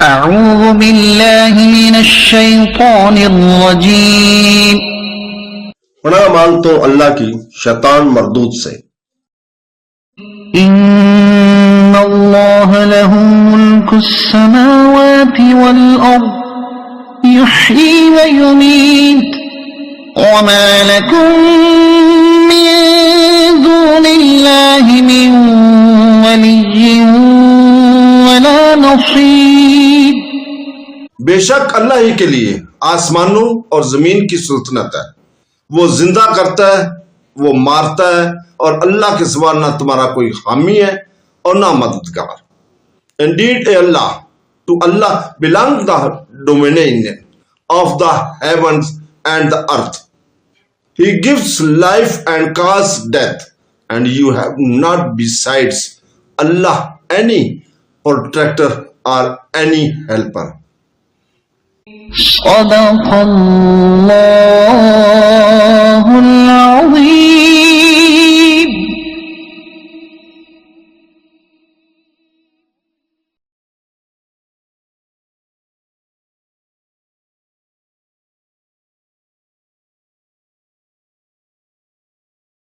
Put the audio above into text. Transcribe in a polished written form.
أعوذ بالله من الشيطان الرجيم پناہ مانگتا ہوں اللہ کی شیطان مردود سے۔ إن الله له ملك السماوات والأرض يحيي ويميت وما لكم من دون الله من ولي ولا نصير۔ بے شک اللہ ہی کے لیے آسمانوں اور زمین کی سلطنت ہے، وہ زندہ کرتا ہے، وہ مارتا ہے، اور اللہ کے سوا نہ تمہارا کوئی حامی ہے اور نہ مددگار۔ Indeed, Allah, to Allah belongs the dominion of the heavens and the earth. He gives life and causes death, and you have not besides Allah any protector or any helper. صدق الله